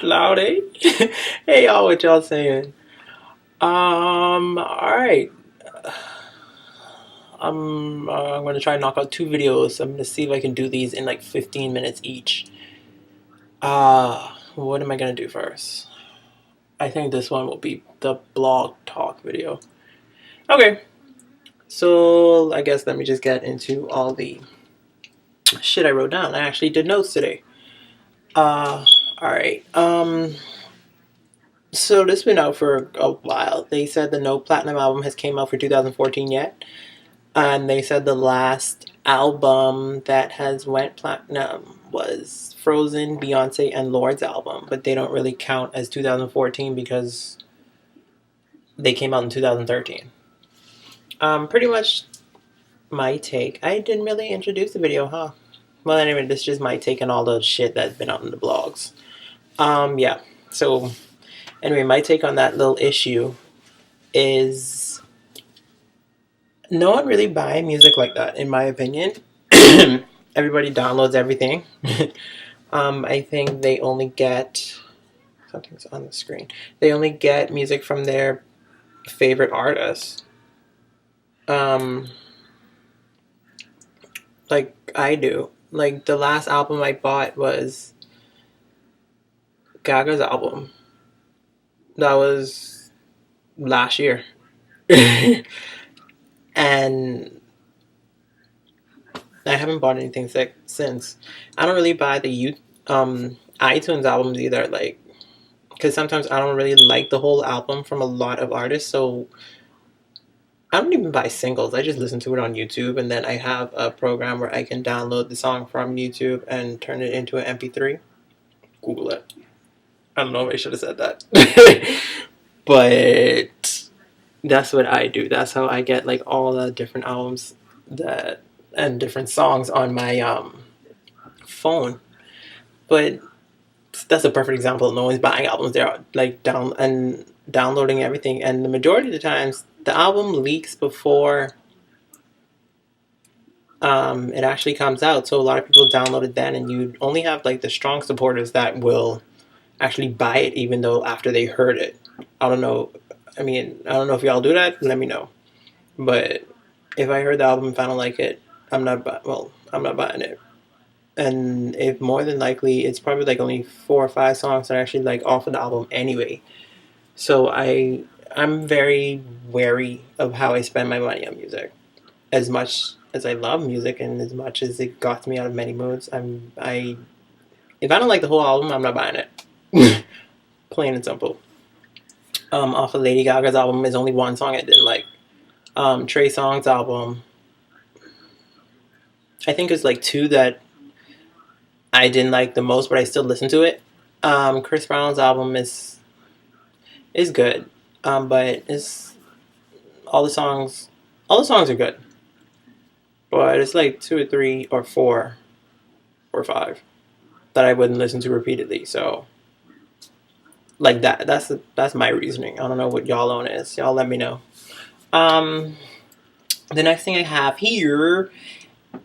loud, eh? Hey y'all, what y'all saying? Alright. I'm gonna try to knock out two videos. I'm gonna see if I can do these in like 15 minutes each. What am I gonna do first? I think this one will be the blog talk video. Okay. So I guess let me just get into all the shit I wrote down. I actually did notes today. Alright. So this has been out for a while. They said the No Platinum album has came out for 2014 yet. And they said the last album that has went platinum was Frozen, Beyonce, and Lord's album. But they don't really count as 2014 because they came out in 2013. Pretty much my take. I didn't really introduce the video, huh? Well, anyway, this is just my take on all the shit that's been out in the blogs. Yeah. So, anyway, my take on that little issue is no one really buys music like that, in my opinion. Everybody downloads everything. I think they only get... Something's on the screen. They only get music from their favorite artists. Like I do. Like, the last album I bought was Gaga's album. That was last year. And I haven't bought anything since. I don't really buy the iTunes albums either, like, because sometimes I don't really like the whole album from a lot of artists, so I don't even buy singles. I just listen to it on YouTube, and then I have a program where I can download the song from YouTube and turn it into an MP3. Google it. I don't know if I should have said that. But that's what I do. That's how I get like all the different albums and different songs on my phone. But that's a perfect example. No one's buying albums. They're like downloading everything, and the majority of the times the album leaks before it actually comes out. So a lot of people download it then, and you only have like the strong supporters that will actually buy it even though after they heard it. I don't know. I mean, I don't know if y'all do that. Let me know. But if I heard the album, if I don't like it, I'm not buying it. And if more than likely, it's probably like only 4 or 5 songs that are actually like off of the album anyway. So I'm very wary of how I spend my money on music. As much as I love music and as much as it got me out of many moods, if I don't like the whole album, I'm not buying it. Plain and simple. Off of Lady Gaga's album, there's only one song I didn't like. Trey Songz's album, I think there's like 2 that I didn't like the most, but I still listen to it. Chris Brown's album is good, but all the songs are good, but it's like 2 or 3 or 4 or 5 that I wouldn't listen to repeatedly. So, like that's my reasoning. I don't know what y'all own is. Y'all let me know. The next thing I have here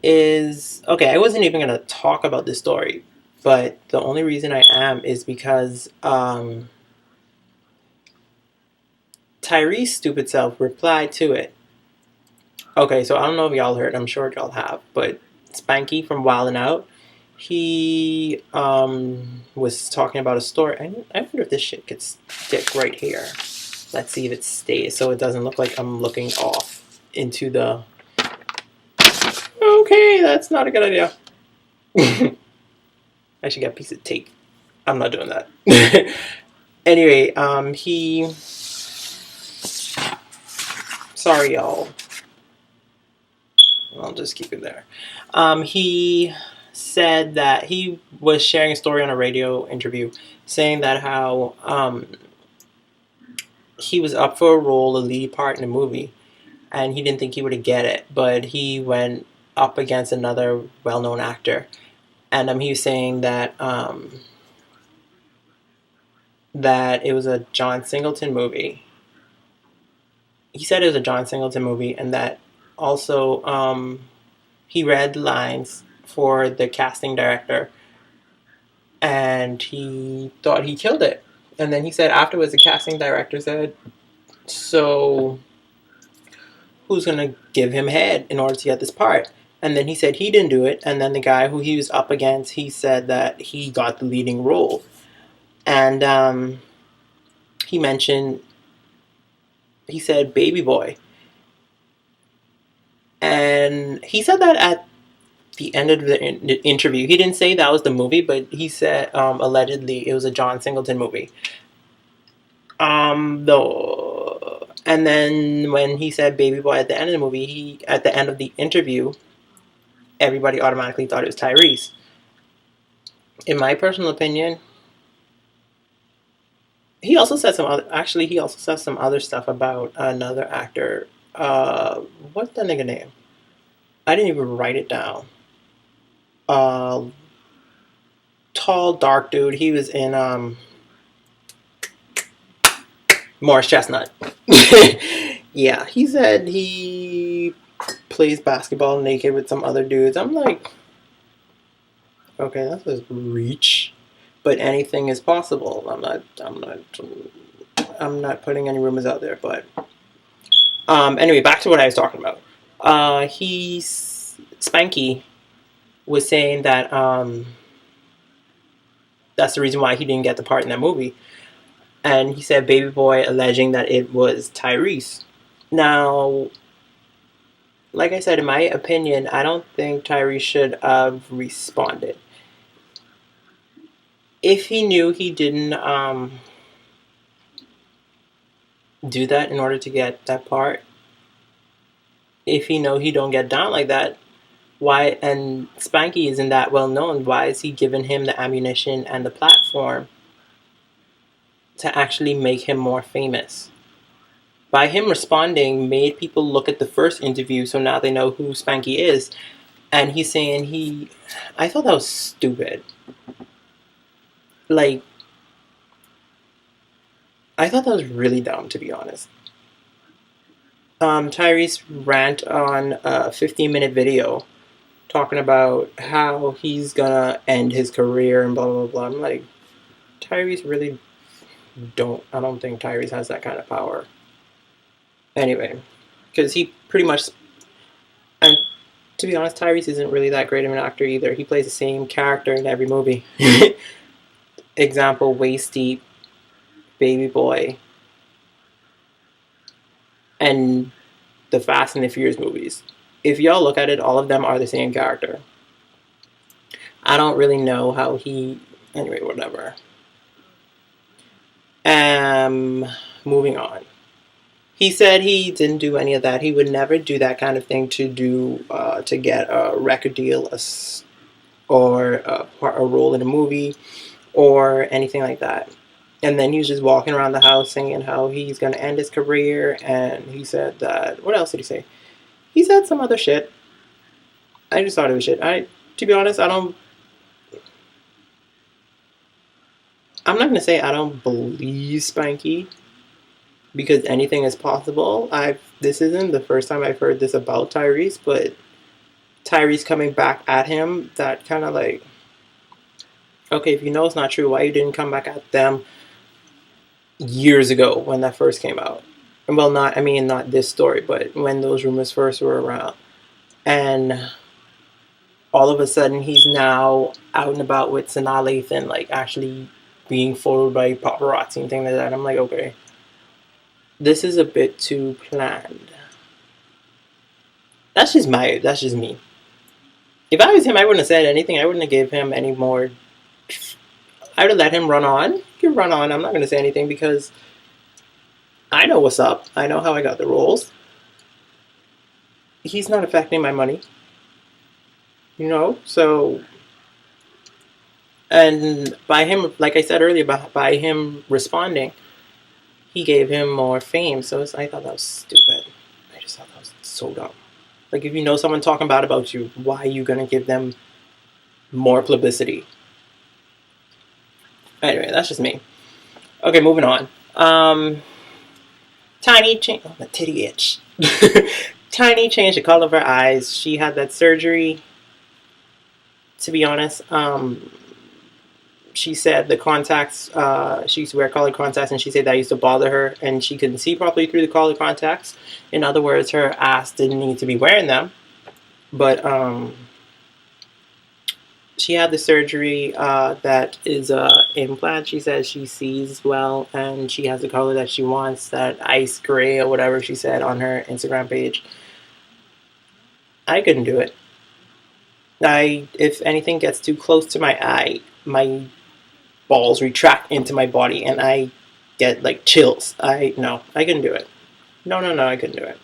is, okay, I wasn't even going to talk about this story, but the only reason I am is because Tyrese stupid self replied to it. Okay, so I don't know if y'all heard, I'm sure y'all have, but Spanky from Wildin' Out, he was talking about a story. I wonder if this shit could stick right here. Let's see if it stays so it doesn't look like I'm looking off into the... Okay, that's not a good idea. I should get a piece of tape. I'm not doing that. Anyway, sorry, y'all. I'll just keep it there. He said that he was sharing a story on a radio interview saying that how he was up for a role, a lead part in a movie, and he didn't think he would get it, but he went up against another well-known actor, and he was saying that that it was a John Singleton movie. He said it was a John Singleton movie, and that also he read lines for the casting director, and he thought he killed it. And then he said afterwards, the casting director said, "So who's gonna give him head in order to get this part?" And then he said he didn't do it. And then the guy who he was up against, he said that he got the leading role. And he mentioned, he said baby boy. And he said that at the end of the interview. He didn't say that was the movie, but he said allegedly it was a John Singleton movie. Though, and then when he said baby boy at the end of the movie, at the end of the interview, everybody automatically thought it was Tyrese. In my personal opinion, he also said some other. Actually, he also said some other stuff about another actor. What's the nigga name? I didn't even write it down. Uh, Tall, dark dude. He was in Morris Chestnut. Yeah, he said he plays basketball naked with some other dudes. I'm like, okay, that's a reach, but anything is possible. I'm not putting any rumors out there, but anyway, back to what I was talking about. Spanky was saying that that's the reason why he didn't get the part in that movie. And he said baby boy alleging that it was Tyrese. Now, like I said, in my opinion, I don't think Tyrese should have responded. If he knew he didn't do that in order to get that part, if he know he don't get down like that, why, and Spanky isn't that well known, why is he giving him the ammunition and the platform to actually make him more famous? By him responding made people look at the first interview, so now they know who Spanky is. And he's saying I thought that was stupid. Like, I thought that was really dumb, to be honest. Tyrese rant on a 15-minute video talking about how he's gonna end his career and blah, blah, blah. I'm like, Tyrese really I don't think Tyrese has that kind of power. Anyway, because he pretty much, and to be honest, Tyrese isn't really that great of an actor either. He plays the same character in every movie. Example, Waist Deep, Baby Boy, and the Fast and the Furious movies. If y'all look at it, all of them are the same character. I don't really know how he... Anyway, whatever. Moving on. He said he didn't do any of that. He would never do that kind of thing to get a record deal or a role in a movie or anything like that. And then he was just walking around the house saying how he's going to end his career. And he said that... What else did he say? He said some other shit. I just thought it was shit. To be honest, I'm not going to say I don't believe Spanky, because anything is possible. This isn't the first time I've heard this about Tyrese, but Tyrese coming back at him, that kind of like, okay, if you know it's not true, why you didn't come back at them years ago when that first came out? Well, not this story, but when those rumors first were around. And all of a sudden, he's now out and about with Sanaa Lathan, like actually being followed by paparazzi and things like that. I'm like, okay, this is a bit too planned. That's just me. If I was him, I wouldn't have said anything. I wouldn't have gave him any more. I would have let him run on. You can run on. I'm not going to say anything because I know what's up. I know how I got the roles. He's not affecting my money. So... And by him, like I said earlier, by him responding, he gave him more fame. So I thought that was stupid. I just thought that was so dumb. Like, if you know someone talking bad about you, why are you going to give them more publicity? Anyway, that's just me. Okay, moving on. Tiny changed... Oh, my titty itch. Tiny changed the color of her eyes. She had that surgery. To be honest, she said the contacts, she used to wear colored contacts, and she said that used to bother her, and she couldn't see properly through the colored contacts. In other words, her ass didn't need to be wearing them. But she had the surgery that is implant. She says she sees well, and she has the color that she wants, that ice gray or whatever she said on her Instagram page. I couldn't do it. If anything gets too close to my eye, my balls retract into my body, and I get like chills. I couldn't do it. No, no, no, I couldn't do it.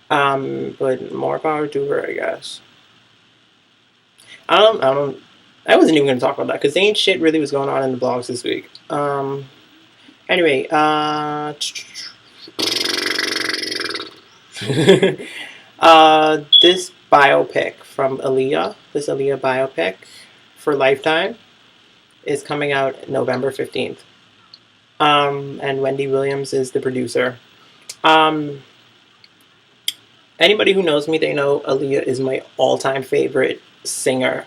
But more power to her, I guess. I don't. I wasn't even going to talk about that because ain't shit really was going on in the blogs this week. Anyway, this biopic from Aaliyah, this Aaliyah biopic for Lifetime, is coming out November 15th. And Wendy Williams is the producer. Anybody who knows me, they know Aaliyah is my all-time favorite singer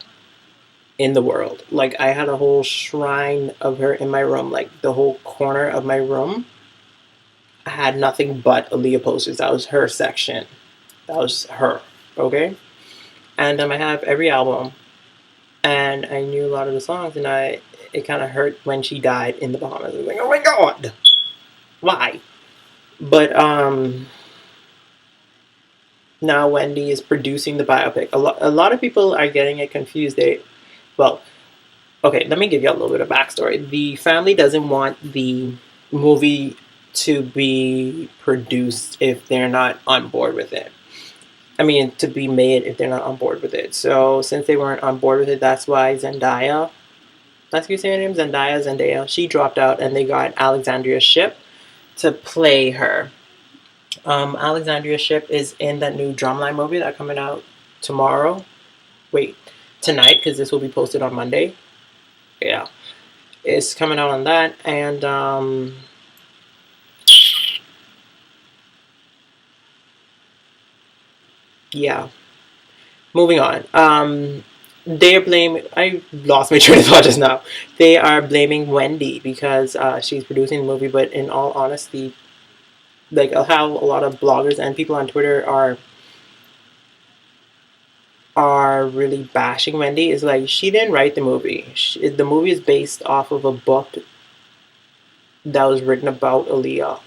in the world. Like, I had a whole shrine of her in my room. Like, the whole corner of my room, I had nothing but Aaliyah posters. That was her section. That was her, okay? And I have every album, and I knew a lot of the songs, and it kind of hurt when she died in the Bahamas. I was like, oh my god, why? But now Wendy is producing the biopic. A lot of people are getting it confused. Well, okay, let me give you a little bit of backstory. The family doesn't want the movie to be produced if they're not on board with it. I mean, to be made if they're not on board with it. So since they weren't on board with it, that's why Zendaya, that's you say her name, Zendaya, she dropped out, and they got Alexandria Shipp to play her. Alexandria Shipp is in that new Drumline movie that's coming out tomorrow. Wait, tonight, because this will be posted on Monday. Yeah, it's coming out on that, and yeah. Moving on. They're blaming. I lost my train of thought just now. They are blaming Wendy because she's producing the movie, but in all honesty, like how a lot of bloggers and people on Twitter are really bashing Wendy is like, she didn't write the movie. The movie is based off of a book that was written about Aaliyah.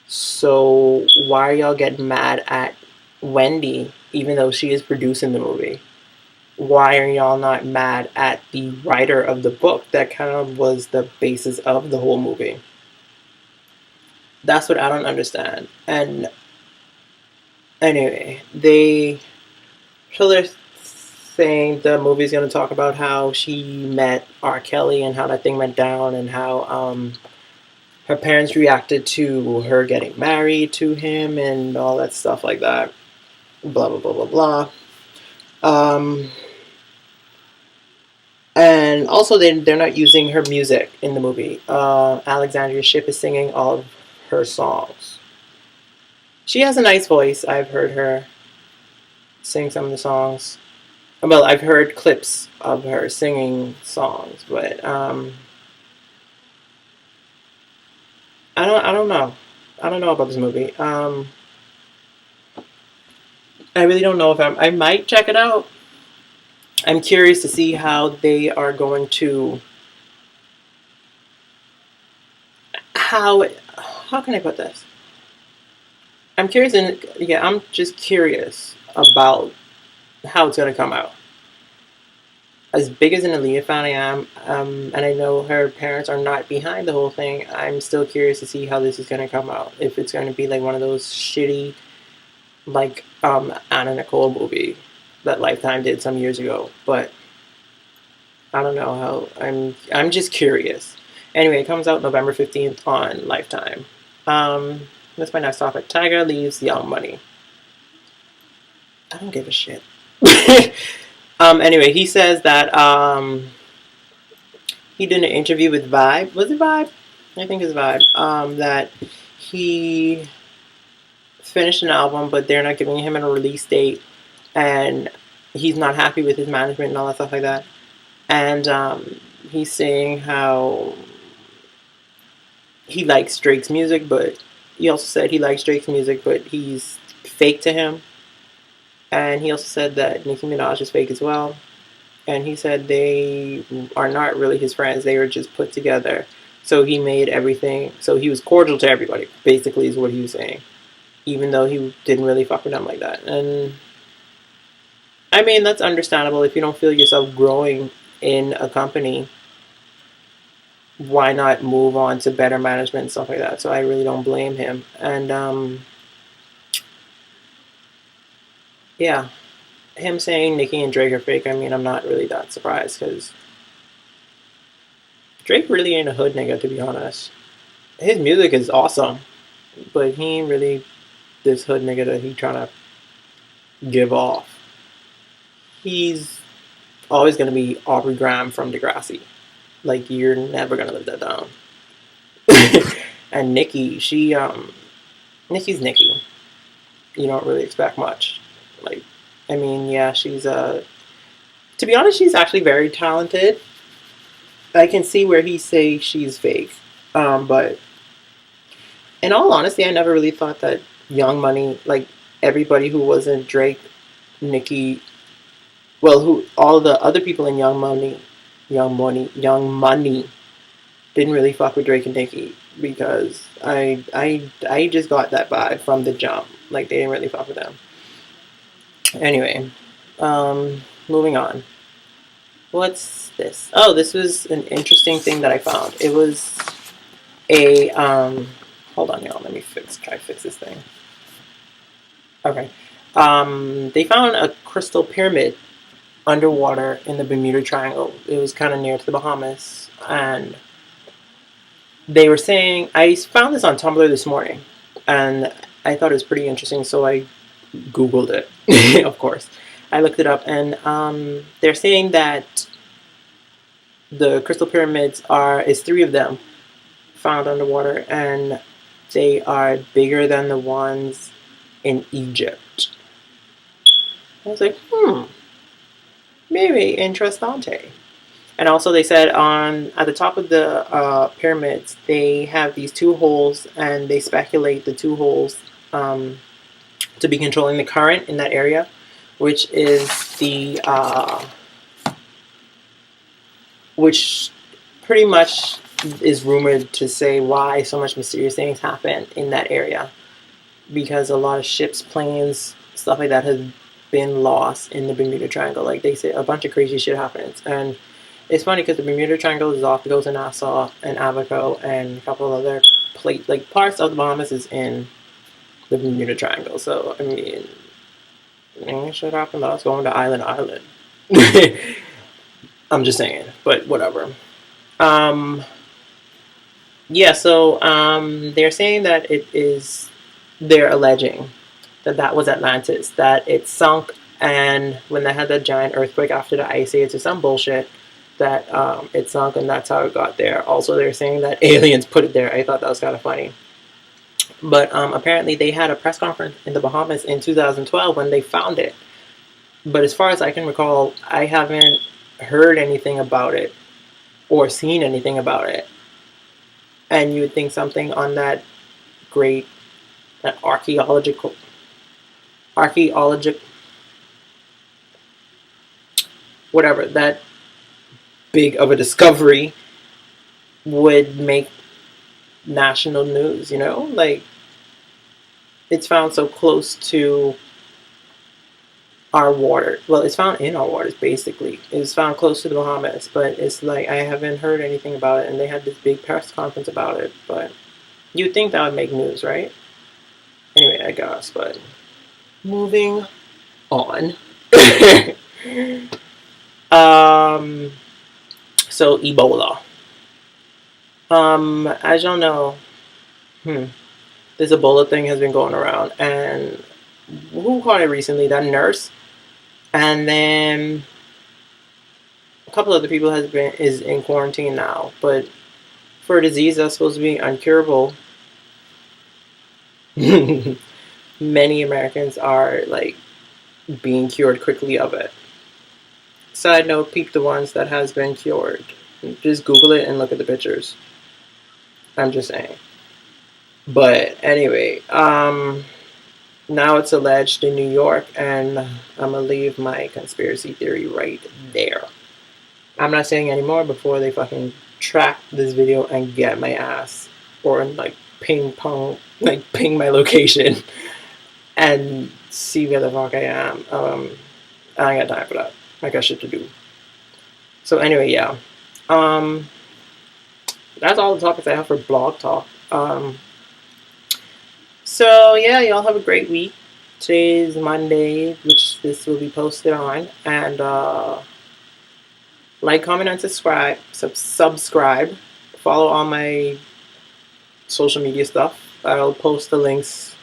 So why are y'all getting mad at Wendy even though she is producing the movie? Why are y'all not mad at the writer of the book that kind of was the basis of the whole movie? That's what I don't understand. And anyway, they're saying the movie's going to talk about how she met R. Kelly and how that thing went down, and how her parents reacted to her getting married to him and all that stuff like that. Blah, blah, blah, blah, blah. And also, they're not using her music in the movie. Alexandria Shipp is singing all of her songs. She has a nice voice. I've heard her sing some of the songs. Well, I've heard clips of her singing songs, but I don't know. I don't know about this movie. I really don't know if I might check it out. I'm curious to see how they are going to how can I put this? I'm curious, and yeah, I'm just curious about how it's going to come out. As big as an Aaliyah fan I am, and I know her parents are not behind the whole thing, I'm still curious to see how this is going to come out. If it's going to be like one of those shitty, like Anna Nicole movie that Lifetime did some years ago, but I don't know how. I'm just curious. Anyway, it comes out November 15th on Lifetime. That's my next topic. Tiger leaves Young Money. I don't give a shit. Anyway, he says that he did an interview with Vibe. Was it Vibe? I think it's Vibe. That he finished an album, but they're not giving him a release date, and he's not happy with his management and all that stuff like that. And he's saying how he likes Drake's music, but he also said he likes Drake's music, but he's fake to him. And he also said that Nicki Minaj is fake as well. And he said they are not really his friends. They were just put together. So he made everything. So he was cordial to everybody, basically, is what he was saying. Even though he didn't really fuck with them like that. And I mean, that's understandable. If you don't feel yourself growing in a company, why not move on to better management and stuff like that? So I really don't blame him. And yeah, him saying Nicki and Drake are fake, I mean, I'm not really that surprised because Drake really ain't a hood nigga, to be honest. His music is awesome, but he ain't really this hood nigga that he trying to give off. He's always going to be Aubrey Graham from Degrassi. Like, you're never going to live that down. And Nicki, Nicki's Nicki. You don't really expect much. Like, I mean, yeah, she's, to be honest, she's actually very talented. I can see where he say she's fake. But in all honesty, I never really thought that Young Money, like, everybody who wasn't Drake, Nicki, well, who all the other people in Young Money didn't really fuck with Drake and Nicki because I just got that vibe from the jump. Like, they didn't really fuck with them. Anyway, moving on. What's this? Oh, this was an interesting thing that I found. It was a hold on, y'all. Let me try to fix this thing. Okay. They found a crystal pyramid underwater in the Bermuda Triangle. It was kind of near to the Bahamas, and they were saying, I found this on Tumblr this morning, and I thought it was pretty interesting, so I Googled it. Of course, I looked it up, and they're saying that the crystal pyramids is three of them found underwater, and they are bigger than the ones in Egypt. I was like, maybe interessante. And also, they said at the top of the pyramids, they have these two holes, and they speculate the two holes to be controlling the current in that area, which is which pretty much is rumored to say why so much mysterious things happen in that area, because a lot of ships, planes, stuff like that has been lost in the Bermuda Triangle. Like, they say a bunch of crazy shit happens, and it's funny because the Bermuda Triangle is off the coast of Nassau and Abaco and a couple of other parts of the Bahamas is in the Bermuda Triangle. So I mean, shit happened. I was going to Island. I'm just saying, but whatever. Yeah. So they're saying that they're alleging that was Atlantis, that it sunk, and when they had that giant earthquake after the ice age or some bullshit, that it sunk, and that's how it got there. Also, they're saying that aliens put it there. I thought that was kind of funny. But apparently they had a press conference in the Bahamas in 2012 when they found it. But as far as I can recall, I haven't heard anything about it or seen anything about it. And you would think something on that great, that archaeological, whatever, that big of a discovery would make national news, like, it's found so close to our water. Well, it's found in our waters, basically. It's found close to the Bahamas, but it's like I haven't heard anything about it, and they had this big press conference about it, but you'd think that would make news, right? Anyway, I guess, but moving on. So Ebola. As y'all know, this Ebola thing has been going around, and who caught it recently? That nurse, and then a couple other people is in quarantine now. But for a disease that's supposed to be uncurable, many Americans are like being cured quickly of it. Side note: peep the ones that has been cured. Just Google it and look at the pictures. I'm just saying. But anyway, now it's alleged in New York, and I'm gonna leave my conspiracy theory right there. I'm not saying anymore before they fucking track this video and get my ass, or like ping my location and see where the fuck I am. I ain't got time for that. I got shit to do. So anyway, yeah. That's all the topics I have for blog talk. So yeah, y'all have a great week. Today is Monday, which this will be posted on, and like, comment, and subscribe. Subscribe. Follow all my social media stuff. I'll post the links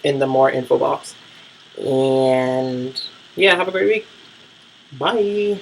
in the more info box. And yeah, have a great week. Bye.